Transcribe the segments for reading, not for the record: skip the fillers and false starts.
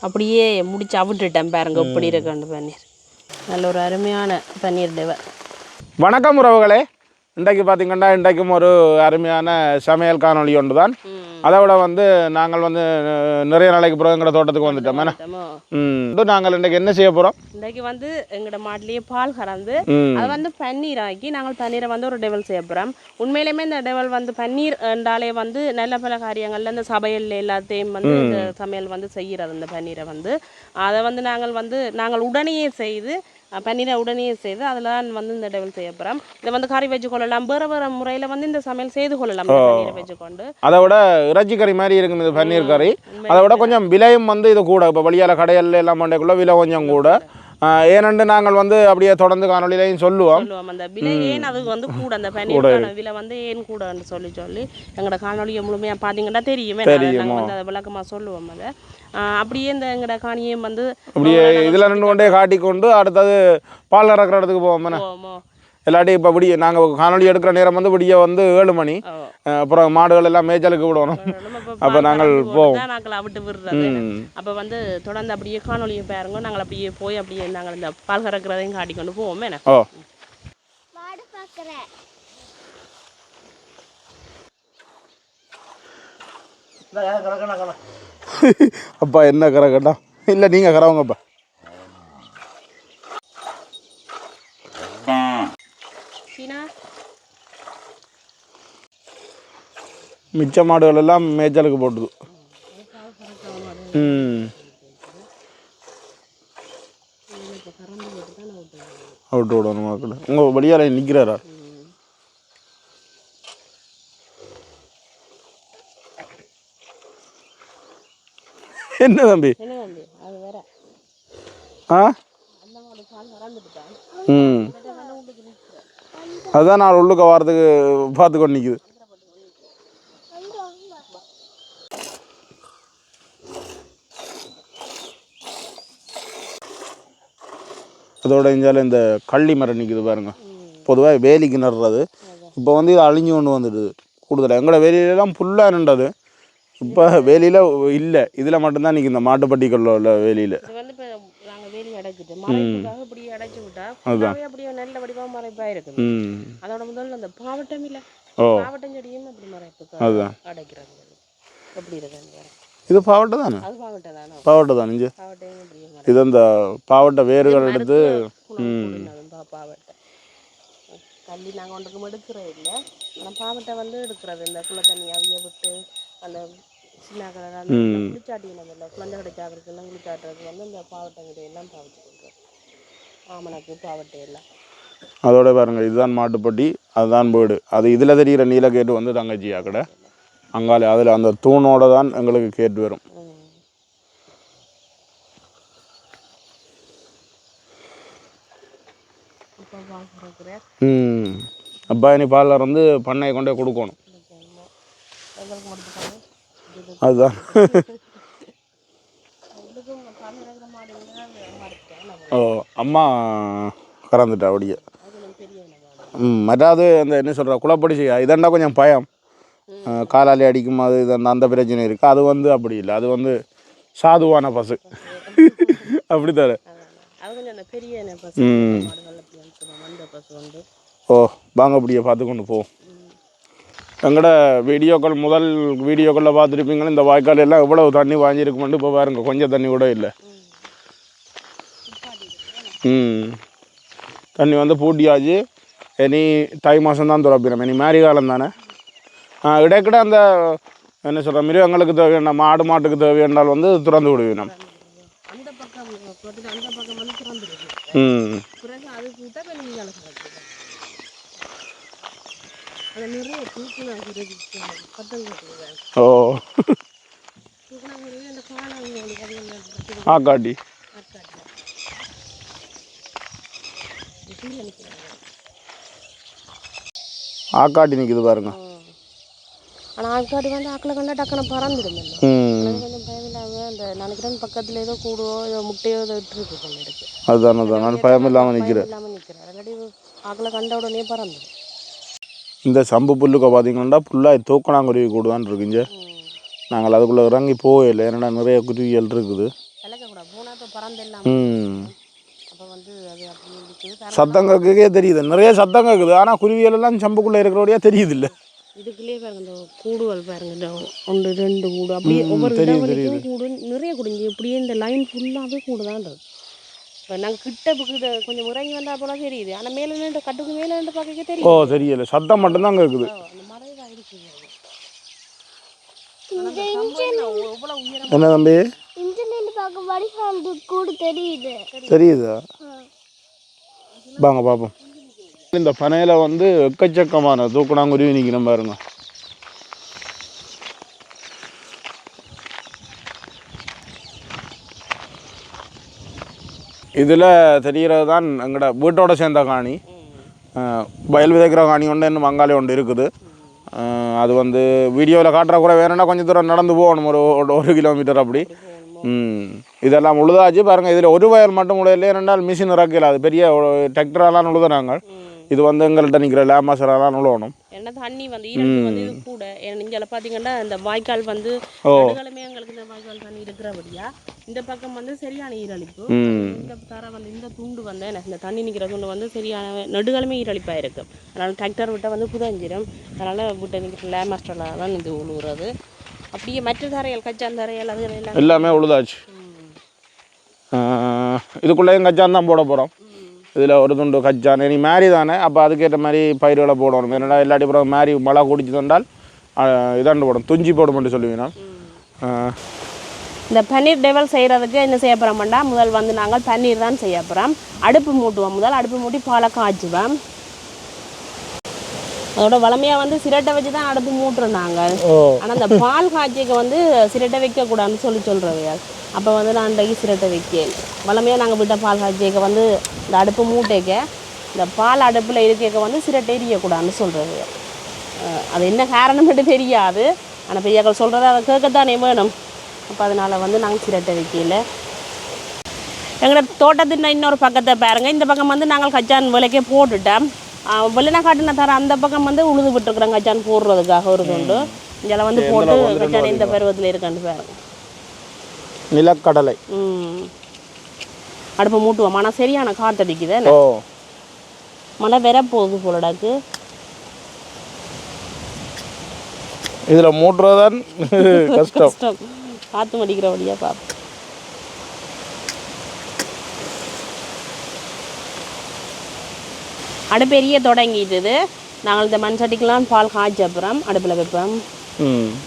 அப்படியே முடிச்சு அவிட்டுட்டேன் பாருங்க இப்படி இருக்கண்டு பன்னீர். நல்ல ஒரு அருமையான பன்னீர் டெவ. வணக்கம் உறவுகளே. இன்றைக்கு பார்த்தீங்கன்னா இன்றைக்கும் ஒரு அருமையான சமையல் காணொலி ஒன்று தான். அதை விட நாங்கள் நிறைய நாளைக்கு பிறகு எங்களோட தோட்டத்துக்கு வந்துட்டோம். நாங்கள் இன்றைக்கு என்ன செய்ய போகிறோம்? இன்றைக்கு எங்களோட மாட்டிலேயே பால் கறந்து அதை பன்னீர் ஆக்கி நாங்கள் பன்னீரை ஒரு டெவல் செய்ய போகிறோம். உண்மையிலுமே இந்த டெவல் பன்னீர் என்றாலே நல்ல பல காரியங்கள்ல இந்த சமையல் எல்லாத்தையும் இந்த சமையல் செய்கிறது. இந்த பன்னீரை அதை நாங்கள் உடனேயே செய்து பன்னீரை உடனே செய்து அதில் தான் இந்த டெவல் செய்ய போகிறோம். இதை கறி வச்சு கொள்ளலாம், வேறு வேறு முறையில் இந்த சமையல் செய்து கொள்ளலாம். பன்னீரை வச்சுக்கொண்டு அதை விட இறைச்சி கறி மாதிரி இருக்கும் இது பன்னீர் கறி. அதை விட கொஞ்சம் விலையும் இது கூட. இப்போ வழியால் கடையில் எல்லாம் பண்ணக்குள்ள விலை கொஞ்சம் கூட. ஏனென்று நாங்கள் அப்படியே தொடர்ந்து காணொலியிலையும் சொல்லுவோம். அந்த விலை ஏன் அது கூட, அந்த பன்னீருக்கான விலை ஏன் கூடன்னு சொல்லி எங்களோட காணொலியை முழுமையாக பார்த்தீங்கன்னா தெரியுமே. நாங்கள் அதை விளக்கமாக சொல்லுவோம். அதை அப்படியே இந்த எங்களோட காணியும் அப்படியே இதில் ரெண்டு கொண்டே காட்டிக்கொண்டு அடுத்தது பால் கறக்கிற இடத்துக்கு போவோம். எல்லாட்டையும் இப்போ விடிய நாங்கள் காணொலி எடுக்கிற நேரம் விடிய 7 மணி. அப்புறம் மாடுகள் எல்லாம் மேய்ச்சலுக்கு விடணும். அப்போ நாங்கள் போவோம். நாங்கள் விட்டு விடுறது. அப்போ தொடர்ந்து அப்படியே காணொலியை பாருங்க. நாங்கள் அப்படியே போய் அப்படியே நாங்கள் இந்த பால் கறக்கிறதையும் காட்டிக்கொண்டு போவோம். அப்பா என்ன கறக்கட்டா? இல்லை நீங்கள் கறவங்கப்பா. மிச்ச மாடுகள் எல்லாம் மேய்ச்சலுக்கு போட்டுது. அவுட்டு விடணும் மக்கள். உங்கள் வழியால் நிற்கிறாரா? என்ன தம்பி? அதுதான் நான் உள்ளுக்க வாரத்துக்கு பார்த்துக்கொண்டு நிற்குது. அதோட இஞ்சால இந்த கள்ளி மரம் நிற்குது பாருங்க. பொதுவாக வேலிக்கு நடுறது. இப்போ இது அழிஞ்சு கொண்டு வந்துடுது கூடுதலாக. எங்களோட வேலியிலலாம் ஃபுல்லாக நின்றது. இப்போ வேலியில் இல்லை, இதில் மட்டும்தான் நிற்கும். இந்த மாட்டுப்பட்டிக்குள்ள உள்ள வேலியில் இது பாவட்டை தானே? பாவட்டை தானே. இது அந்த பாவட்டை வேர்கள் எடுத்து கள்ளி நாங்கள் ஒன்றுக்கும் எடுக்கிறது இல்லை. ஆனால் பாவட்டை எடுக்கிறது. இந்த குள தண்ணி அவிய விட்டு அந்த சின்ன கலர் குளிச்சாட்டினதில்லை, குழந்தை கிடைச்சாக்கிறதுக்கெல்லாம் குளிச்சாட்டுறது இந்த பாவட்டைங்கிட்ட எல்லாம் பாவச்சு கொடுக்குறோம். ஆமணக்கு பாவட்டை எல்லாம். அதோட பாருங்க, இதுதான் மாட்டுப்பட்டி, அதுதான் வீடு. அது இதில் தெரிகிற நீல கேட்டு தங்கச்சியா கடை அங்காலே. அதில் அந்த தூணோட தான் எங்களுக்கு கேட்டு வரும். அப்பா இனி பாலில் பண்ணையை கொண்டே கொடுக்கணும். அதுதான். ஓ, அம்மா கறந்துட்டா அப்படியே. மற்றாவது அந்த என்ன சொல்கிற குளப்படி செய்ய இதண்டா கொஞ்சம் பயம். காலாலே அடிக்கும் அது இது அந்த பிரச்சனை இருக்குது. அது அப்படி இல்லை. அது சாதுவான பசு அப்படித்தாரு. ஓ, வாங்க அப்படியே பார்த்து கொண்டு போவோம். எங்களோட வீடியோக்கள் முதல் வீடியோக்களில் பார்த்துருப்பீங்களா, இந்த வாய்க்கால் எல்லாம் எவ்வளவு தண்ணி வாங்கியிருக்குமெண்டு. இப்போ பாருங்க, கொஞ்சம் தண்ணி கூட இல்லை. தண்ணி பூட்டியாச்சு. இனி தை மாதம் தான் துறப்பிடும். இனி மேரி காலம் தானே. இடைக்கிட அந்த என்ன சொல்கிற மிருகங்களுக்கு தேவையான மாடு மாட்டுக்கு தேவையானால் திறந்து விடுவோம். ஓ, ஆக்காட்டி ஆக்காட்டி நிற்குது பாருங்க. ஆனால் ஆக்காட்டி ஆக்களை கண்டா டக்குன்னு பறந்துடுமே. கொஞ்சம் பயமில்லாமல் அந்த நினைக்கிறேன் பக்கத்தில் ஏதோ கூடுவோ ஏதோ முட்டையோ ஏதோ இட்டுருக்கு கொண்டு இருக்கு. அதுதான் நான் பயம் இல்லாமல் நிற்கிறேன். இல்லாட்டி ஆக்களை கண்ட உடனே பறந்துடும். இந்த சம்பு புல்லுக்கு பார்த்தீங்கன்னா ஃபுல்லாக தூக்கணாங்குருவி கூடுதான் இருக்குங்க. நாங்கள் அதுக்குள்ளே இறங்கி போகலை. ஏன்னா நிறைய குருவிகள் இருக்குது. பறந்தெல்லாம் அப்போ வந்து அது அப்படி இருக்குது. சத்தம் கேட்கவே தெரியுது, நிறைய சத்தம் கேட்குது. ஆனால் குருவியல் எல்லாம் சம்புக்குள்ளே இருக்கிறோடையா தெரியுது இல்லை. இதுக்குள்ளேயே பாருங்க இந்த கூடுகள் பாருங்க, இந்த 1 2 கூடு அப்படியே ஒவ்வொரு இடவழிக்கும் கூடு நிறைய குடிஞ்சு இப்படியே இந்த லைன் ஃபுல்லாகவே கூடு தான் இருக்குது. இப்போ நாங்கள் கிட்ட கொஞ்சம் இறங்கி வந்தால் போல தெரியுது, ஆனால் மேலே நின்று கட்டுக்கு மேலே நின்று பார்க்க தெரியும். ஓ தெரியல, சத்தம் மட்டும்தான் கேட்குது. அந்த மறைவாக இருக்குது. என்ன தம்பி தெரியுதா? வாங்க பார்ப்போம். இந்த பனையில் வந்து எக்கச்சக்கமான தூக்குனாங்குருவி நிற்கிறோம் பாருங்க. இதில் தெரிகிறது தான் எங்களோட வீட்டோட சேர்ந்த காணி, வயல் விதைக்கிற காணி ஒன்று இன்னும் மங்காளி ஒன்று இருக்குது. அது வந்து வீடியோவில் காட்டுற கூட வேணும்னா கொஞ்சம் தூரம் நடந்து போகணும், ஒரு 1 கிலோமீட்டர் அப்படி. இதெல்லாம் உழுதாச்சு பாருங்கள். இதில் ஒரு வயல் மட்டும் உழுதல, 2 மிஷின் இறக்கல, அது பெரிய டிராக்டரெல்லாம் உழுதுனாங்க. இது வந்து எங்கள்கிட்ட நிற்கிற லேமாசரெல்லாம் உழுவணும். என்ன தண்ணி வந்து ஈரப்பு வந்து இது கூட இங்கே பார்த்தீங்கன்னா இந்த வாய்க்கால் வந்து நடுகளுமே எங்களுக்கு இந்த வாய்க்கால் தண்ணி இருக்கிறபடியா இந்த பக்கம் வந்து சரியான ஈரழிப்பு. இந்த தர வந்து இந்த துண்டு வந்து எனக்கு இந்த தண்ணி நிற்கிற துண்டு வந்து சரியான நடுகளுமே ஈரழிப்பாக இருக்கும். அதனால் டிராக்டர் விட்டால் வந்து புதஞ்சிரும். அதனால் விட்ட நிற்கிற லேமாஸ்டரில் தான் இது உழுவுறது. அப்படியே மற்ற தரையல் கச்சான் தரையல் அது எல்லாமே உழுதாச்சு. இதுக்குள்ளேயும் கச்சான் தான் போட போகிறோம். இதில் ஒரு துண்டு கச்சான் நீ மேரி தானே, அப்போ அதுக்கேற்ற மாதிரி பயிர்களை போடணும். என்னடா இல்லாட்டி அப்புறம் மேரி மழை குடிச்சு தந்தால் இதாண்டு போடணும், துஞ்சி போடணும்னு சொல்லுவீங்கன்னா. இந்த பன்னீர் டெவல் செய்கிறதுக்கு என்ன செய்ய போகிறோம்னா, முதல் வந்து நாங்கள் பன்னீர் தான் செய்ய போகிறோம். அடுப்பு மூட்டுவோம். முதல் அடுப்பு மூட்டி பாலை காய்ச்சுவோம். அதோட வளமையாக வந்து சிரட்டை வச்சு தான் அடுப்பு மூட்டுறோம் நாங்கள். ஆனால் அந்த பால் காய்ச்சிக்கு வந்து சிரட்டை வைக்கக்கூடாதுன்னு சொல்கிறது. அப்போ வந்து நான் இன்றைக்கு சிரட்டை வைக்கேன். வளமையாக நாங்கள் விட்ட பால் காய்ச்சிக்க வந்து இந்த அடுப்பு மூட்டைக்க இந்த பால் அடுப்பில் இருக்க வந்து சிரட்டை எரியக்கூடாதுன்னு சொல்கிறது. அது என்ன காரணம்னு தெரியாது, ஆனால் பெரியாக்கள் சொல்கிறது அதை கேட்கத்தானே வேணும். அப்போ அதனால் வந்து நாங்கள் சிரட்டை வைக்கல. எங்களோட தோட்டத்தின் இன்னொரு பக்கத்தை பாருங்கள். இந்த பக்கம் வந்து நாங்கள் கச்சான் விலைக்கே போட்டுட்டோம். வெள்ளனா காட்டின தர அந்த பக்கம் வந்து உழுது விட்டுருக்குறோம் கச்சான் போடுறதுக்காக ஒரு துண்டு. இதெல்லாம் வந்து போட்டு கச்சான் இந்த பருவத்தில் இருக்கான்னு பாருங்க. நிலக்கடலை அடுப்பு மூட்டுவோம். ஆனால் சரியான காத்தடிக்குது, மழை வேற போகுது போலடாக்கு. இதில் மூட்டுறதான் கஷ்டம். காற்று மடிக்கிறபடியா பார்ப்போம். அடுப்பு எரிய தொடங்கிட்டுது. நாங்கள் இந்த மண் சட்டிக்கெல்லாம் பால் காய்ச்ச அப்புறம் அடுப்பில் வைப்போம்.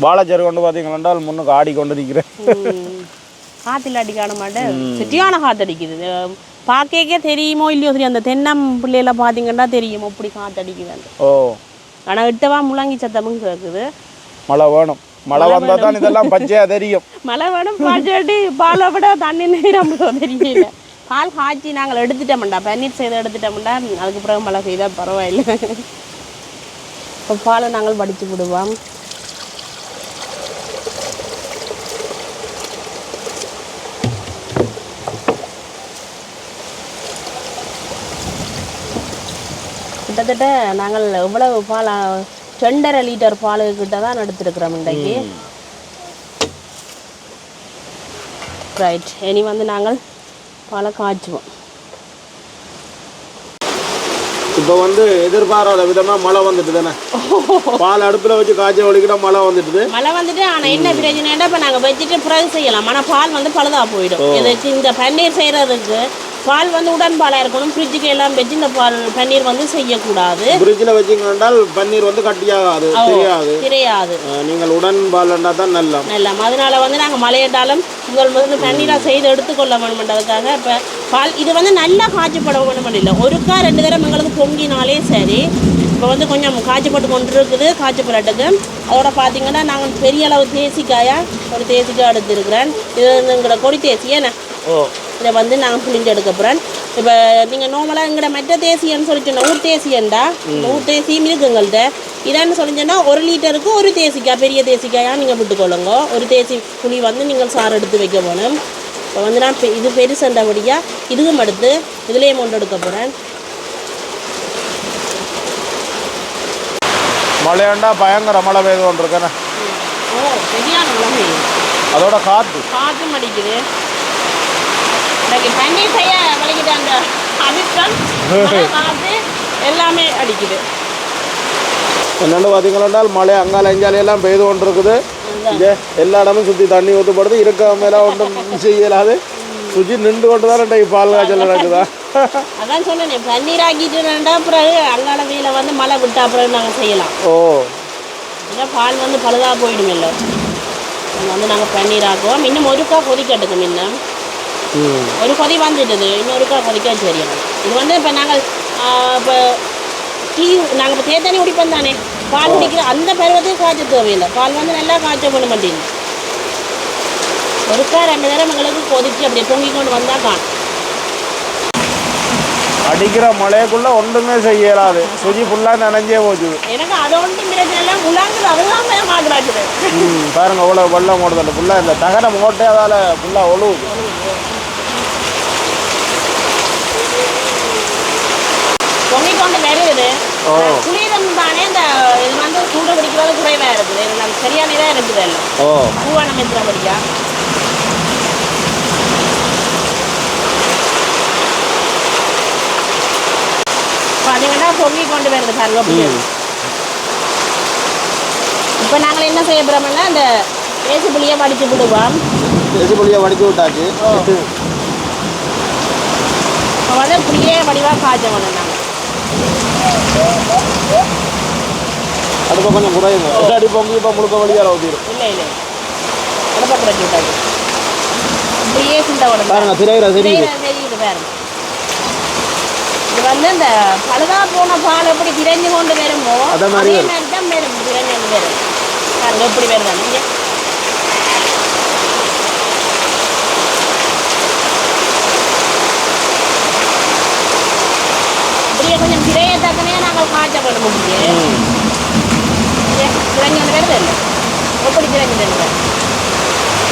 வாழைச்சேறு கொண்டு பார்த்தீங்கன்னா முன்னுக்கு ஆடி கொண்டு நிற்கிறேன். காற்றுல அடிக்க ஆட மாட்டேன், சரியான காற்றடிக்குது. பார்க்கே தெரியுமோ இல்லையோ சரி, அந்த தென்னம் பிள்ளையில பார்த்தீங்கன்னா தெரியுமோ இப்படி காற்றடிக்குது. ஆனால் இட்டவா முழங்கி சத்தமும் கேட்குது. மழை வேணும், மழை வந்தால் தான் இதெல்லாம் பச்சையாக தெரியும். மழை வேணும் பாச்சாட்டி பாலை விட தண்ணி நேரம் தெரியல. பால் காய்ச்சி நாங்கள் எடுத்துட்டோம்டா, பன்னீர் செய்து எடுத்துட்டோம்டா, அதுக்கு பிறகு மழை செய்தால் பரவாயில்லை. இப்போ பாலை நாங்கள் வடித்து விடுவோம். கிட்டத்தட்ட நாங்கள் எவ்வளவு பால் 2.5 லிட்டர் பால் கிட்ட தான் எடுத்துருக்குறோம் இன்றைக்கு. ரைட், இனி வந்து நாங்கள் பாலை காய்ச்சுவோம். இப்போ வந்து எதிர்பாராத விதமாக மழை வந்துட்டு தானே, பால் அடுப்பில் வச்சு காய்ச்ச ஒழிக்கிட்ட மழை வந்துட்டு. ஆனால் என்ன பிரச்சனைன்னா இப்போ நாங்கள் வச்சுட்டு பிறகு செய்யலாம். ஆனால் பால் வந்து பழுதாக போயிடும். எதாச்சும் இந்த பன்னீர் செய்கிறதுக்கு பால் வந்து உடன் பாலாக இருக்கணும். ஃப்ரிட்ஜுக்கு எல்லாம் வச்சு இந்த பால் பன்னீர் வந்து செய்யக்கூடாது. ஃப்ரிட்ஜில் வச்சுக்கிட்டால் பன்னீர் வந்து கட்டியாகாது, தெரியாது. நீங்கள் உடன் பால்ண்டா தான் நல்லா. அதனால வந்து நாங்கள் மழையிட்டாலும் முதல் பன்னீராக செய்து எடுத்துக்கொள்ள வேணுமென்றதுக்காக இப்போ பால் இது வந்து நல்லா காய்ச்சப்பட வேணும். இல்லை ஒருக்கா 2 தடவை எங்களுக்கு பொங்கினாலே சரி. இப்போ வந்து கொஞ்சம் காய்ச்சப்பட்டு கொண்டு இருக்குது காய்ச்சப்படட்டுக்கு. அதோட பார்த்தீங்கன்னா நாங்கள் பெரிய அளவு தேசிக்காயாக ஒரு தேசிக்காய் எடுத்துருக்குறேன். இது வந்து எங்களோட கொடி தேசி ஏன்னா இதை வந்து நாங்கள் புளிஞ்சு எடுக்க போகிறேன். இப்போ நீங்கள் நார்மலாக எங்களோட மற்ற தேசியன்னு சொல்லிச்சோன்னா ஊர் தேசியண்டா, ஊர் தேசியும் இருக்குது எங்கள்கிட்ட. இதான்னு சொல்லிச்சோன்னா 1 லிட்டருக்கு 1 தேசிக்காய் பெரிய தேசிக்காயாக நீங்கள் விட்டுக்கொள்ளுங்க. 1 தேசி புளி வந்து நீங்கள் சாறு எடுத்து வைக்க போகணும். இப்போ வந்து நான் இது பெருசண்டபடியாக இதுவும் எடுத்து இதுலேயே கொண்டு எடுக்க போகிறேன். மழையாண்டா பயங்கர மழை பெய்து கொண்டிருக்கேன். சரியான மழை பெய்யும். அதோட காற்று அடிக்குது. இன்னைக்கு பன்னீர் செய்ய வலிக்கிட்டு அந்த அதிர்ஷ்டம் காற்று எல்லாமே அடிக்குது. என்னென்னு பார்த்தீங்கன்னா மழை அங்கால எங்காலையெல்லாம் பெய்து கொண்டு இருக்குது. இங்கே எல்லா இடமும் சுற்றி தண்ணி ஊற்றப்படுது. இருக்க மேலே ஒன்றும் செய்யலாது. சுற்றி நின்று கொண்டு தான் இன்றைக்கு பால் காய்ச்சல் நடக்குதா? அதான் சொன்னேன் பன்னீர் ஆக்கிட்டு பிறகு அங்கால வீல வந்து மழை விட்டா பிறகு நாங்கள் செய்யலாம். ஓ ஏன்னா பால் வந்து பழுதாக போயிடும் இல்லை. வந்து நாங்கள் பன்னீர் ஆக்குவோம். இன்னும் ஒருக்கா கொதிக்கட்டுக்கு முன்ன ஒரு கொதி வந்துடுது. இன்னொருக்கா கொதிக்க சரியும். இது வந்து இப்போ நாங்கள் இப்போ டீ நாங்கள் இப்போ தேத்தண்ணி குடிப்போம் தானே, பால் குடிக்கிற அந்த பருவத்தையும் காய்ச்ச தேவையில்லை. பால் வந்து நல்லா காய்ச்ச பண்ண மாட்டேங்குது. ஒருக்கா 2 தடவை எங்களுக்கு கொதிச்சு அப்படியே பொங்கி கொண்டு வந்தால் காணும். அடிக்கிற மழைக்குள்ள ஒன்றுமே செய்யலாது. சுஜி ஃபுல்லாக நனைஞ்சே போச்சு. எனக்கு அது ஒன்றும் பிரச்சனை இல்லை. முழாங்குது அதுதான் மாட்டுறாச்சு. பாருங்க அவ்வளோ வெள்ளம் ஓடுதல் ஃபுல்லாக இந்த தகர மோட்டே அதால் ஃபுல்லாக ஒழுகுது. பொங்கி கொண்டு வருது. குளிரம் தானே இந்த இது வந்து சூடு பிடிக்கிறது குறைவாக இருக்குது. எனக்கு சரியான இதாக இருக்குது எல்லாம் பூவான மெத்திரம் படிக்கா. பார்த்தீங்கன்னா பொங்கி கொண்டு வருது பாருங்க. இப்போ நாங்கள் என்ன செய்ய போகிறோம்னா இந்த ஏசி புளியை வடிச்சு விடுவோம். ஏசி புளியை வடிச்சு விட்டாச்சு. இப்போ வந்து புளியே வடிவாக காய்ச்ச வேணும். நாங்கள் அடுப்பை கொஞ்சம் குறையுங்க. அடி பொங்கி இப்போ முழுக்க வழியாக ஊற்றிடும். இல்லை இல்லை அடுப்பை குறைச்சி விட்டாச்சு. இப்படியே சிந்த உடம்பு பாருங்க திரையில தெரியுது பாருங்க. இது வந்து இந்த பழுதா போன பால் எப்படி திரைஞ்சு கொண்டு வருமோ அதே மாதிரி தான் வரும். திரைஞ்சு கொண்டு வரும் பாருங்க எப்படி வருதான். நீங்கள் இப்படியே கொஞ்சம் திரைய தக்கனே நாங்கள் காய்ச்ச பண்ண முடியும். திரைஞ்சு கொண்டு வருது இல்லை எப்படி திரைஞ்சு வருது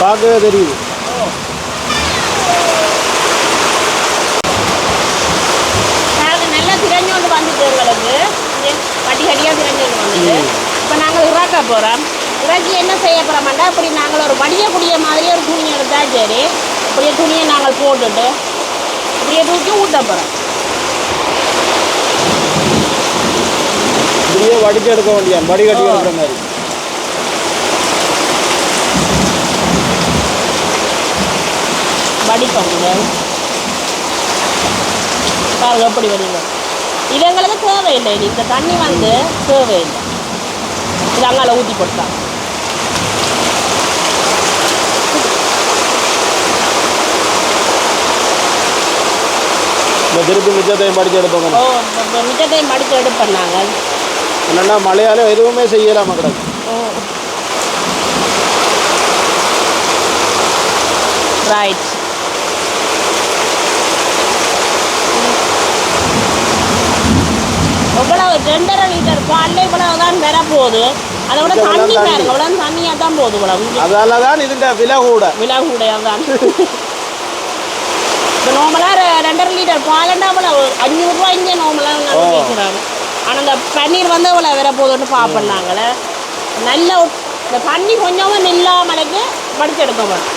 பார்க்கவே தெரியுது. திரைஞ்சோண்டு வந்துட்டு எங்களுக்கு கட்டி கட்டியாக திரைஞ்சோண்டு வந்துட்டு இப்போ நாங்கள் இறாக்க போகிறோம். இறக்கி என்ன செய்ய போகிறோம்னா இப்படி நாங்கள் ஒரு வடியக்கூடிய மாதிரி ஒரு துணி எடுத்தால் சரி இப்படியே துணியை நாங்கள் போட்டுட்டு இப்படியே தூக்கி ஊற்ற போகிறோம். இப்படியே வடிச்சு எடுக்க வேண்டிய வடிகட்டி எடுக்கிற மாதிரி வடிப்பாங்க. பாருங்க எப்படி வடிங்க. இது எங்களுக்கு தேவையில்லை. இந்த தண்ணி வந்து தேவையில்லை. இது அங்கால ஊற்றி போட்டா திருப்பி மிச்சத்தையும் படித்து எடுப்போங்க. மிச்சத்தையும் படித்து எடுப்போம். நாங்கள் என்னென்னா மழையால எதுவுமே செய்யலாம் மக்கள். ரைட். இவ்வளவு 2.5 லிட்டர் பால்ல இவ்வளவு தான் வர போகுது. அதை விட தண்ணி பாருங்க இவ்வளவு தண்ணியாக தான் போகுது. இவ்வளவு அதால தான் இதுண்ட விலை கூட தான். இப்போ நார்மலாக 2.5 லிட்டர் பால்ண்டா இவ்வளவு 500 ரூபாய் இங்கே நார்மலாக நாங்கள் கேட்குறாங்க. ஆனால் இந்த பன்னீர் வந்து இவ்வளோ வர போகுதுன்னு பார்ப்போம். நாங்கள் நல்ல இந்த தண்ணி கொஞ்சமும் இல்லாமலுக்கு வடிச்செடுக்க வேணும்.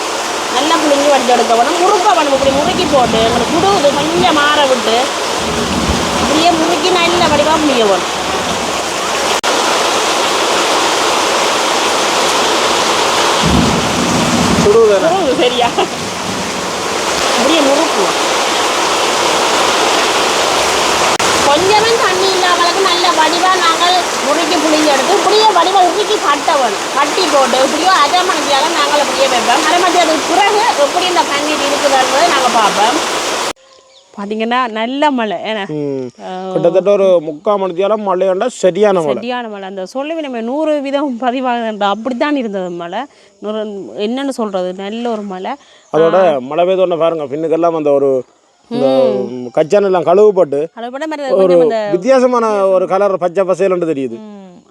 நல்லா புளிஞ்சு வடிச்செடுக்க வேணும். முறுக்க வேணும். இப்படி முறுக்கி போட்டு எங்களுக்கு சுடுவது கொஞ்சம் மாற விட்டு இப்படியே முறுக்கி நல்ல வடிவாக புளிய வேணும். சரியா இப்படியே முறுக்குவோம். கொஞ்சமே தண்ணி இல்லாமலுக்கு நல்ல வடிவாக நாங்கள் முறுக்கி புளிஞ்சு எடுத்து இப்படியே வடிவாக உருக்கி கட்ட வேணும். கட்டி போட்டு இப்படியோ அரை மணிக்காக நாங்கள் அப்படியே வைப்போம். அரை மணி அதுக்கு பிறகு எப்படி இந்த தண்ணீர் இருக்குதுன்றதை நாங்கள் பார்ப்போம். பார்த்தீங்கன்னா நல்ல மழை. ஏன்னா கிட்டத்தட்ட ஒரு 3/4 மணி நேரம் மழையாண்டா சரியான மழை. அந்த சொல்லவே நம்ம 100% பதிவாக அப்படித்தான் இருந்தது மழை. என்னன்னு சொல்றது நல்ல ஒரு மழை. அதோட மழை பெய்தோன்னு பாருங்க பின்னுக்கெல்லாம் அந்த ஒரு கச்சானெல்லாம் கழுவுப்பட்டு ஒரு வித்தியாசமான ஒரு கலர் பச்சை பசேல்னு தெரியுது.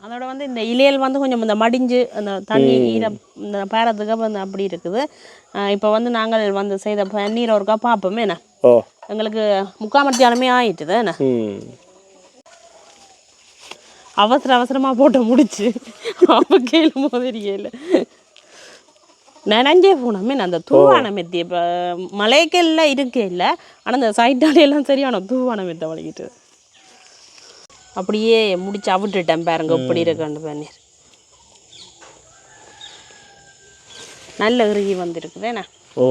அதோட வந்து இந்த இலையல் வந்து கொஞ்சம் இந்த மடிஞ்சு அந்த தண்ணி ஈரம் இந்த பேரத்துக்கு வந்து அப்படி இருக்குது. இப்போ வந்து நாங்கள் வந்து செய்த பன்னீர் ஒருக்கா பார்ப்போமே. என்ன எங்களுக்கு 3/4 மணி நேரமே ஆயிட்டுது. என்ன அவசரமாக போட்டு முடிச்சு அப்போ கேளு முதலியல நனைஞ்சே போனோமே அந்த தூவான மெத்தி இப்போ மலைக்கெல்லாம் இருக்கே இல்லை ஆனால் அந்த சைட்டாலையெல்லாம் சரியான தூவான மெத்தை வலிக்கிட்டு அப்படியே முடிச்சு அவிட்டுட்டேன் பாருங்க இப்படி இருக்கண்டு பன்னீர் நல்ல இறுகி வந்திருக்குதேண்ணா. ஓ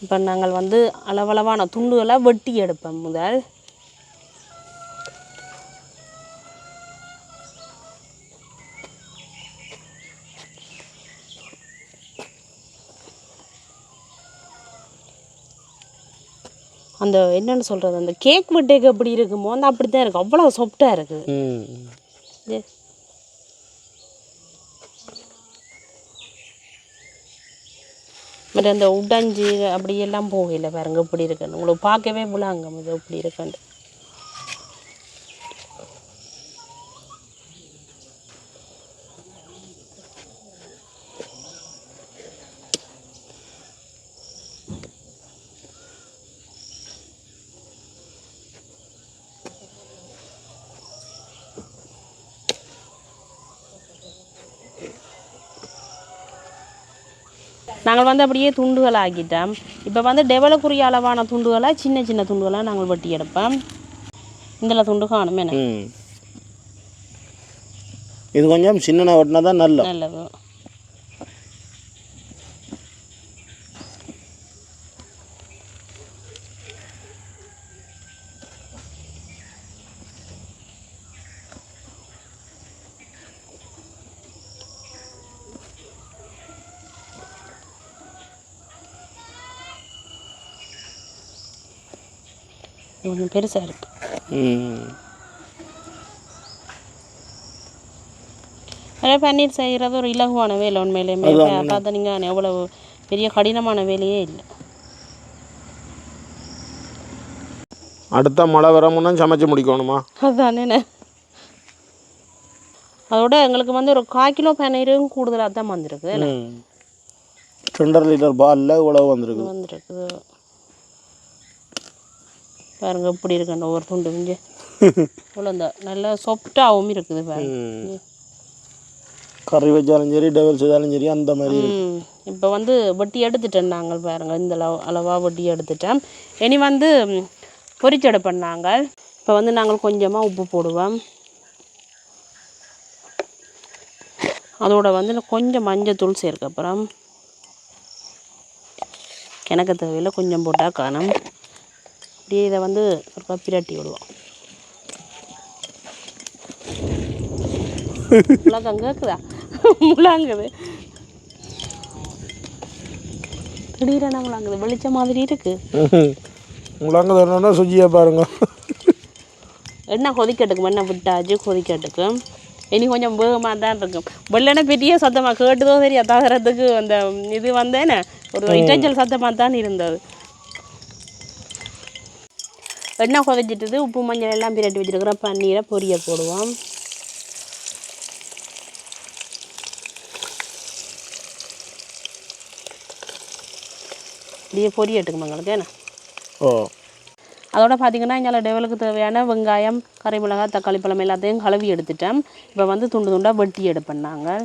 இப்போ நாங்கள் வந்து அளவளவான துண்டுகளை வெட்டி எடுப்போம் முதல். அந்த என்னென்னு சொல்கிறது அந்த கேக் வெட்டேக்கு எப்படி இருக்குமோ அந்த அப்படி தான் இருக்குது, அவ்வளோ சாஃப்டாக இருக்குது. பட் அந்த உடஞ்சி அப்படியெல்லாம் போகல பாருங்க இப்படி இருக்குன்னு உங்களுக்கு பார்க்கவே விழாங்க இது இப்படி இருக்குன்னு. நாங்கள் வந்து அப்படியே துண்டுகள் ஆக்கிட்டோம். இப்போ வந்து டெவலப்புரிய அளவான துண்டுகளாக சின்ன சின்ன துண்டுகளாக நாங்கள் வெட்டி எடுப்போம். இதில் துண்டு காணுமே இது கொஞ்சம் சின்ன வெட்டினா தான் நல்லது. கொஞ்சம் பெருசாக இருக்கு. அதே பன்னீர் செய்கிறது ஒரு இலகுவான வேலை உண்மையிலேயுமே. பார்த்தா நீங்கள் எவ்வளோ பெரிய கடினமான வேலையே இல்லை. அடுத்த மழை வர முன்னா சமைச்சு முடிக்கணுமா? அதுதானே. அதோட எங்களுக்கு வந்து ஒரு 1/4 கிலோ பன்னீரும் கூடுதலாக தான் வந்திருக்கு. 2.5 லிட்டர் பாலில் இவ்வளவு வந்துருக்கு. பாருங்க இப்படி இருக்கு ஒவ்வொரு துண்டு இங்கே இவ்வளோ இந்த நல்லா சாஃப்டாகவும் இருக்குது பாருங்க. கறி வச்சாலும் சரி டெவல் செய்தாலும் சரி அந்த மாதிரி. இப்போ வந்து வெட்டி எடுத்துட்டேன் நாங்கள் பாருங்க இந்த அளவாக வெட்டி எடுத்துட்டேன். இனி வந்து பொரிச்செடுப்போம் நாங்கள். இப்போ வந்து நாங்கள் கொஞ்சமாக உப்பு போடுவோம். அதோட வந்து கொஞ்சம் மஞ்சத்தூள் சேர்க்க அப்புறம் எனக்கு தேவையில்லை கொஞ்சம் போட்டால் காணும். அப்படியே இதை வந்து ஒரு பிரட்டி விடுவோம். முழக்கம் கேட்குதா? முழங்குது திடீரென முழங்குது வெளிச்ச மாதிரி இருக்கு. முழங்குதுன்னா சுஜியா பாருங்க. எண்ணெய் கொதிக்கட்டுக்கும், எண்ணெய் விட்டாச்சு கொதிக்கட்டுக்கும். இனி கொஞ்சம் வேகமாக தான் இருக்கும். வெள்ளனை பெரிய சத்தமாக கேட்டுதோ சரியா தகரத்துக்கு அந்த இது வந்தேன்னு ஒரு இடைச்சல் சத்தமாக தான் இருந்தது. எண்ணெய் கொதிச்சிட்டது. உப்பு மஞ்சள் எல்லாம் பிரட்டி வச்சுருக்கிற பன்னீரை பொரிய போடுவோம். இப்படியே பொரியட்டுக்கும் எங்களுக்கு என்ன. அதோட பார்த்தீங்கன்னா இங்கே டெவலுக்கு தேவையான வெங்காயம், கறிமிளகாய், தக்காளி பழம் எல்லாத்தையும் கழுவி எடுத்துட்டேன். இப்போ வந்து துண்டு துண்டாக வெட்டி எடுப்பேன் நாங்கள்.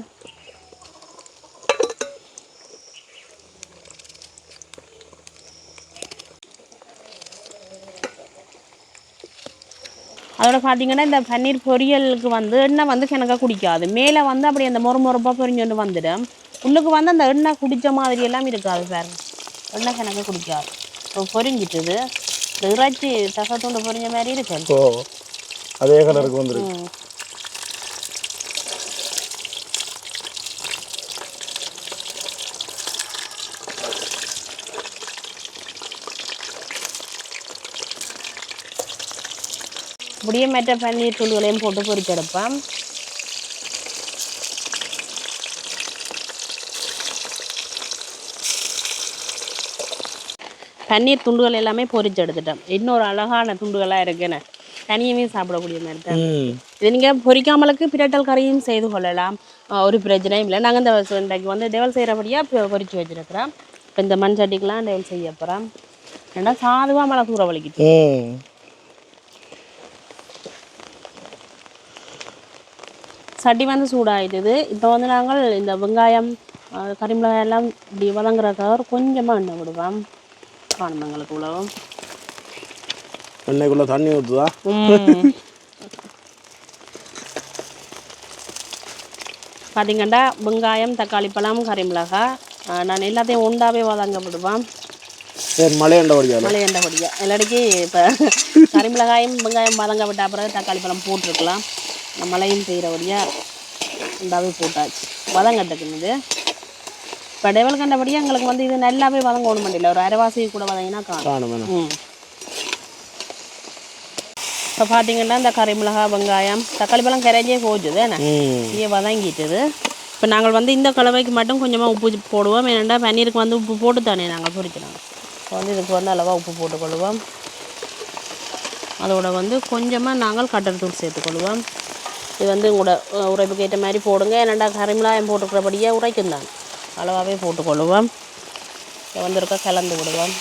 அதோட பார்த்தீங்கன்னா இந்த பன்னீர் பொரியலுக்கு வந்து எண்ணெய் வந்து கிணக்க குடிக்காது. மேலே வந்து அப்படி அந்த மொறுப்பாக பொரிஞ்சொன்று வந்துடும். உள்ளுக்கு வந்து அந்த எண்ணெய் குடித்த மாதிரி எல்லாம் இருக்காது சார். எண்ணெய் கிணக்க குடிக்காது. இப்போ பொரிஞ்சிட்டுது. இந்த இறைச்சி தசத்துண்டு பொரிஞ்ச மாதிரி இருக்கு. அதே கலருக்கு வந்துருக்கு. அப்படியே மற்ற பன்னீர் துண்டுகளையும் போட்டு பொரிச்செடுப்பேன். பன்னீர் துண்டுகள் எல்லாமே பொரிச்சு எடுத்துட்டேன். இன்னொரு அழகான துண்டுகளாக இருக்குன்னு தனியுமே சாப்பிடக்கூடிய மாதிரி தான். இது நீங்கள் பொரிக்காமலுக்கு பிரட்டல் கறியும் செய்து கொள்ளலாம், ஒரு பிரச்சனையும் இல்லை. நாங்கள் இந்த இன்றைக்கு வந்து டெவல் செய்கிறபடியாக பொரிச்சு வச்சுருக்கிறோம். இப்போ இந்த மண் சட்டிக்கெலாம் டெவல் செய்ய போகிறோம். ஏன்னா சாதுவாக மழை தூர வலிக்கிட்டு சட்டி வந்து சூடாயிட்டுது. இப்போ வந்து நாங்கள் இந்த வெங்காயம் கறிமிளகாய் எல்லாம் இப்படி வதங்குறதுக்காக கொஞ்சமாக எண்ணெய் விடுவோம். காணும் எங்களுக்கு உழவும் எண்ணெய்க்குள்ளே தண்ணி ஊற்றுதா? பார்த்தீங்கன்னா வெங்காயம் தக்காளி பழம் கறிமிளகாய் நான் எல்லாத்தையும் ஒன்றாவே வதங்க விடுவேன். சரி, மலையண்டபடியா எல்லாடிக்கு இப்போ கறிமிளகாயும் வெங்காயம் வதங்க விட்ட பிறகு தக்காளி பழம் போட்டிருக்கலாம். மழையும் பெய்கிறபடியாக ஒன்றாவே போட்டாச்சு வதங்கட்டுக்குது. இப்போ டெவல் கண்டபடியாக எங்களுக்கு வந்து இது நல்லாவே வதங்கணும் முடியல. ஒரு அரைவாசி கூட வதங்கினா காணும். இப்போ பார்த்தீங்கன்னா இந்த கறிமிளகாய் வெங்காயம் தக்காளி பழம் கரைஞ்சே போச்சுது என்ன இங்கே வதங்கிட்டுது. இப்போ நாங்கள் வந்து இந்த கலவைக்கு மட்டும் கொஞ்சமாக உப்பு போடுவோம். ஏன்னா பன்னீருக்கு வந்து உப்பு போட்டு தானே நாங்கள் பொரிக்கிறோம். இப்போ வந்து இதுக்கு வந்து அளவாக உப்பு போட்டுக்கொள்வோம். அதோட வந்து கொஞ்சமாக நாங்கள் கட்டர்தூள் சேர்த்துக்கொள்வோம். இது வந்து உங்களோட உரைப்புக்கு ஏற்ற மாதிரி போடுங்க. ஏன்னா கறிமிளகாயம் போட்டுக்கிறபடியே உரைக்கும் தான் அளவாகவே போட்டுக்கொள்வோம். இதை வந்து இருக்க கலந்து விடுவோம்.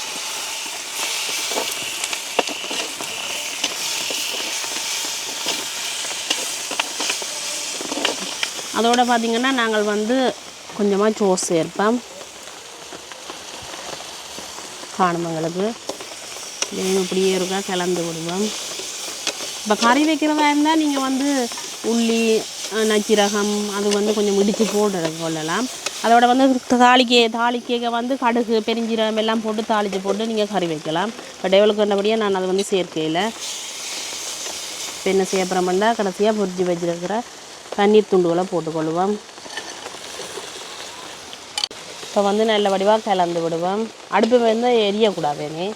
அதோட பார்த்திங்கன்னா நாங்கள் வந்து கொஞ்சமாக சோஸ் சேர்ப்போம். காணுமங்களுக்கு இப்படியே இருக்கா கலந்து விடுவோம். இப்போ கறி வைக்கிறதா இருந்தால் நீங்கள் வந்து உள்ளி நச்சீரகம் அது வந்து கொஞ்சம் இடித்து போட்டு கொள்ளலாம். அதோட வந்து தாளிக்க வந்து கடுகு பெருஞ்சீரகம் எல்லாம் போட்டு தாளித்து போட்டு நீங்கள் கறி வைக்கலாம். இப்போ டெவலுக்கு வந்தபடியே நான் அதை வந்து சேர்க்கையில் இப்போ என்ன செய்யப்புறமெண்டா கடைசியாக பொரிச்சு வச்சுருக்கிற பன்னீர் துண்டுகளை போட்டுக்கொள்வோம். இப்போ வந்து நல்ல வடிவாக கலந்து விடுவோம். அடுப்பு வந்து எரியக்கூடாதுன்னு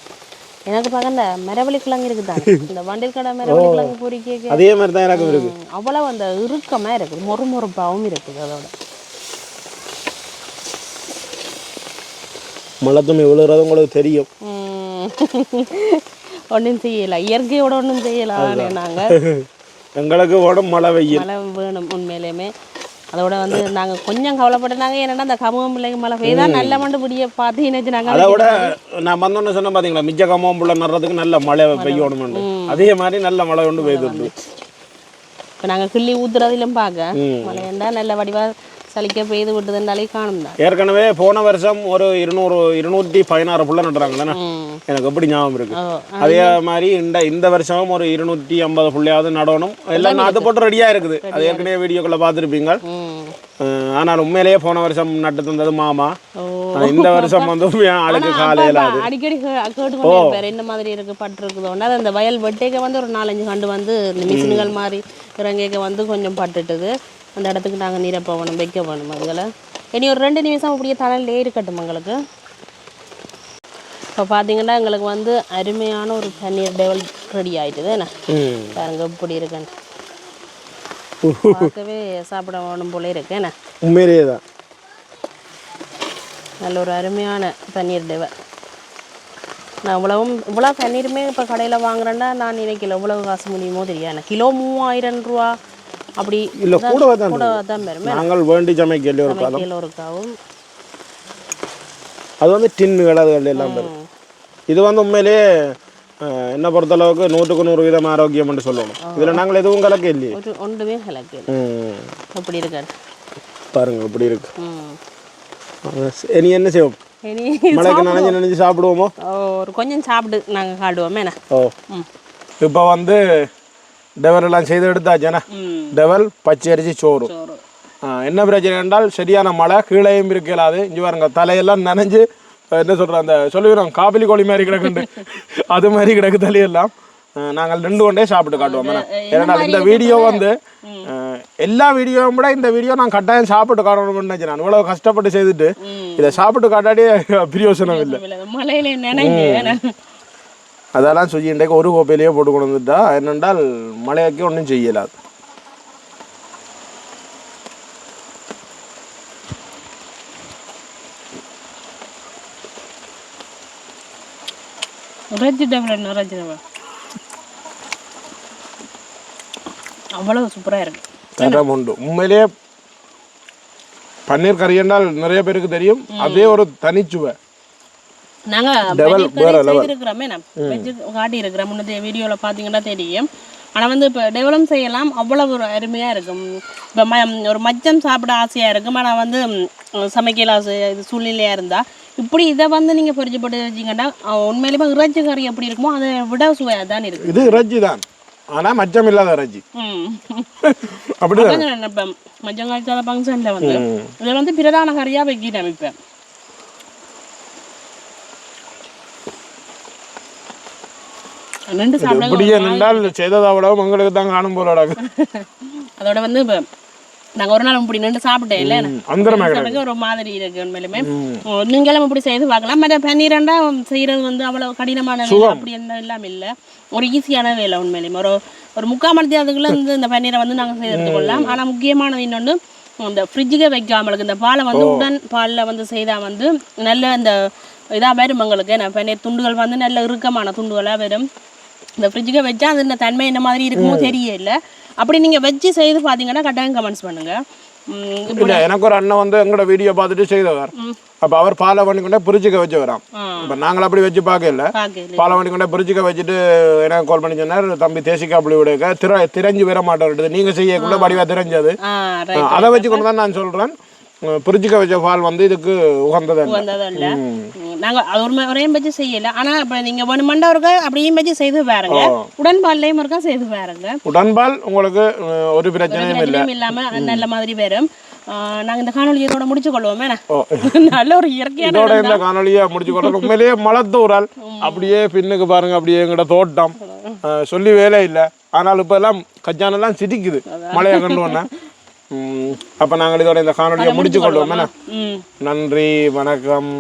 எனக்கு பார்க்க இந்த மரவள்ளி கிழங்கு இருக்குது தானே இந்த வண்டில் கடை மரவள்ளி கிழங்கு பொரிக்க அதே மாதிரி தான் எனக்கு இருக்குது. அவ்வளோ அந்த இறுக்கமாக இருக்குது, மொறுமொறுப்பாகவும் இருக்குது. அதோட மழத்தும் இவ்வளோ உங்களுக்கு தெரியும். ஒன்றும் செய்யலாம், இயற்கையோட ஒன்றும் செய்யலாம். நாங்கள் எங்களுக்கு உடம்பு மழை வேணும் உண்மையிலேயுமே. அதோட வந்து நாங்கள் கொஞ்சம் கவலைப்பட்டுனாங்க. ஏன்னா அந்த கமுகம் பிள்ளைங்க மழை பெய்தா நல்ல மண்டு பிடிய பார்த்து நாங்கள் அதோட நான் வந்தோன்னு சொன்ன பார்த்தீங்களா மிச்ச கமுகம் பிள்ளை நடுறதுக்கு நல்ல மழை பெய்யணும். அதே மாதிரி நல்ல மழை கொண்டு பெய்து. இப்போ நாங்கள் கிள்ளி ஊத்துறதிலும் பார்க்க மழையண்டா நல்ல வடிவாக சளிக்க பெய்து விட்டுதுன்றாலே காணும் தான். ஏற்கனவே போன வருஷம் ஒரு 216 புள்ள நட்டுறாங்க தானே, எனக்கு எப்படி ஞாபகம் இருக்கு. அதே மாதிரி இந்த வருஷமும் ஒரு 250 புள்ளையாவது நடணும். எல்லாம் நாற்று போட்டு ரெடியாக இருக்குது. அது ஏற்கனவே வீடியோக்குள்ள பார்த்துருப்பீங்க. ஆனால் உண்மையிலேயே போன வருஷம் நட்டு தந்தது மாமா. இந்த வருஷம் வந்து ஆளுக்கு காலையில் அடிக்கடி கேட்டுக்கொண்டே என்ன மாதிரி இருக்கு பட்டுருக்குதோன்னா அந்த வயல் வெட்டேக்க வந்து ஒரு 4-5 கண்டு வந்து இந்த மிஷின்கள் மாதிரி இறங்கேக்க வந்து கொஞ்சம் பட்டுட்டுது. அந்த இடத்துக்கு நாங்கள் நீரை போகணும் வைக்க வேணும். அதுகளை இனி ஒரு 2 நிமிஷம் அப்படியே தணல்லே இருக்கட்டும் எங்களுக்கு. இப்போ பார்த்தீங்கன்னா எங்களுக்கு வந்து அருமையான ஒரு பன்னீர் டெவல் ரெடி ஆகிட்டுது. என்ன பாருங்க இப்படி இருக்குன்னு பார்க்கவே சாப்பிட வேணும் போல இருக்கு. என்ன உண்மையிலேயே தான் நல்ல ஒரு அருமையான பன்னீர் டெவல். நான் இவ்வளோ பன்னீருமே இப்போ கடையில் வாங்குறேன்னா நான் நினைக்கல இவ்வளவு காசு முடியுமோ தெரியாது. கிலோ 3000 ரூபா அப்படி இல்லை, கூட தான் வரும். நாங்கள் வேண்டி சமைக்கல ஒருக்காவும் அது வந்து டின்னுகள் அதுகள் எல்லாம் வரும். இது வந்து உண்மையிலேயே என்ன பொறுத்தளவுக்கு 100% ஆரோக்கியம் சொல்லணும். இதில் நாங்கள் எதுவும் கலக்க இல்லையே, ஒன்றுமே கலக்க அப்படி இருக்காது. பாருங்க இப்படி இருக்கு. இனி என்ன செய்வோம்? மழைக்கு நனைஞ்சு சாப்பிடுவோமோ? ஒரு கொஞ்சம் சாப்பிட்டு நாங்கள் காடுவோமே. இப்போ வந்து டெவல் எல்லாம் செய்து எடுத்தாச்சுண்ணா. டெவல் பச்சை அரிசி சோறு. என்ன பிரச்சனை என்றால் சரியான மழை கீழேயும் இருக்கலாது. இங்கே பாருங்க தலையெல்லாம் நனைஞ்சு என்ன சொல்கிறேன் அந்த சொல்லிடுறோம் காபிலி கோழி மாதிரி கிடக்குண்டு அது மாதிரி கிடக்கு தலையெல்லாம். நாங்கள் 2 கொண்டே சாப்பிட்டு காட்டுவோம். ஏன்னா இந்த வீடியோ வந்து எல்லா வீடியோவும் விட இந்த வீடியோ நான் கட்டாயம் சாப்பிட்டு காட்டணும்னு நினைச்சேன். நான் இவ்வளவு கஷ்டப்பட்டு செய்துட்டு இதை சாப்பிட்டு காட்டாடியே பிரயோசனம் இல்லை. அதெல்லாம் சொல்லி இன்றைக்கு ஒரு கோப்பையிலேயே போட்டு கொண்டு வந்துட்டா என்னென்றால் மழையாக்கி ஒன்றும் செய்யலாது. அவ்வளவு சூப்பராக இருக்கு. தரம் உண்டு உண்மையிலேயே. பன்னீர் கறி என்றால் நிறைய பேருக்கு தெரியும், அதே ஒரு தனிச்சுவை. நாங்கள் காட்டி இருக்கிறோம் முன்னே வீடியோவில் பார்த்தீங்கன்னா தெரியும். ஆனால் வந்து இப்போ டெவலப் செய்யலாம் அவ்வளோ ஒரு அருமையாக இருக்கும். இப்போ ஒரு மச்சம் சாப்பிட ஆசையாக இருக்கும், ஆனால் வந்து சமைக்கல இது சூழ்நிலையாக இருந்தால் இப்படி இதை வந்து நீங்கள் பொரிச்சு போட்டு வச்சிங்கன்னா உண்மையிலேயே இறைச்சி கறி எப்படி இருக்குமோ அதை விட சுவையாக தான் இருக்குது. இது இறைச்சி தான், ஆனால் மச்சம் இல்லாத இறைச்சி. அப்படிதான் இப்போ மச்சம் காய்ச்சாத ஃபங்க்ஷனில் வந்து இதை வந்து பிரதான கறியாக வைக்கிட்டு அமைப்பேன். இப்படியே நின்றால் செய்ததை விடவும் உங்களுக்கு தான் காணும் போல. அதோட வந்து இப்போ நாங்கள் ஒரு நாள் இப்படி நின்று சாப்பிட்டேன் இல்லை அந்த ஒரு மாதிரி இருக்கு. உண்மையிலுமே நீங்களும் இப்படி செய்து பார்க்கலாம். மற்ற பன்னீரண்டா செய்கிறது வந்து அவ்வளோ கடினமான வேலை அப்படி என்ன இல்லாமல் இல்லை, ஒரு ஈஸியான வேலை. உண்மையிலுமே ஒரு 3/4 மணி நேரத்துக்குள்ளே வந்து இந்த பன்னீரை வந்து நாங்கள் செய்து எடுத்துக்கொள்ளலாம். ஆனால் முக்கியமானது இன்னொன்று, இந்த ஃப்ரிட்ஜுக்கு வைக்காமலுக்கு இந்த பாலை வந்து உடன் பாலில் வந்து செய்தால் வந்து நல்ல இந்த இதாக வரும் எங்களுக்கு. நான் பன்னீர் துண்டுகள் வந்து நல்ல இறுக்கமான துண்டுகளாக வரும். இந்த ஃப்ரிட்ஜுக்கு வச்சா அது இந்த தன்மை என்ன மாதிரி இருக்குமோ தெரியல. அப்படி நீங்கள் வச்சு செய்து பார்த்தீங்கன்னா கட்டாயம் கமெண்ட்ஸ் பண்ணுங்கள். இல்லை, எனக்கு ஒரு அண்ணன் வந்து எங்களோட வீடியோ பார்த்துட்டு செய்தவர். அப்போ அவர் பாலை பண்ணி கொண்டே பிரிச்சுக்க வச்சு வரான். இப்போ நாங்கள் அப்படி வச்சு பார்க்கல, பாலை பண்ணி கொண்டே பிரிச்சுக்க வச்சுட்டு எனக்கு கால் பண்ணி சொன்னார், தம்பி தேசிக்கா அப்படி விடுக்க திரைஞ்சு வர மாட்டேன், நீங்கள் செய்யக்குள்ள படிவாக தெரிஞ்சது. அதை வச்சு கொண்டு தான் நான் சொல்கிறேன், பிரிச்சுக்க வச்ச பால் வந்து இதுக்கு உகந்ததல்ல. நாங்கள் ஒரே வச்சு செய்யல. ஆனால் இப்போ நீங்கள் ஒன்று மண்டை இருக்கா அப்படியும் வச்சு செய்து பாருங்க, உடன்பால்லையும் இருக்கா செய்து பாருங்க. உடன்பால் உங்களுக்கு ஒரு பிரச்சனையும் இல்லாமல் நல்ல மாதிரி வரும். நாங்கள் இந்த காணொலியோட முடிச்சு கொள்வோமே, நல்ல ஒரு இயற்கையான இந்த காணொலியை முடிச்சு கொள்றோம். உண்மையிலேயே மலத்தூரல் அப்படியே பின்னுக்கு பாருங்க, அப்படியே எங்கள்ட தோட்டம் சொல்லி வேலை இல்லை. ஆனால் இப்போ எல்லாம் கஜானெல்லாம் சிரிக்குது மழையை கண்டு ஒன்று. அப்போ நாங்கள் இதோட இந்த காணொலியை முடிச்சு கொள்வோம். நன்றி, வணக்கம்.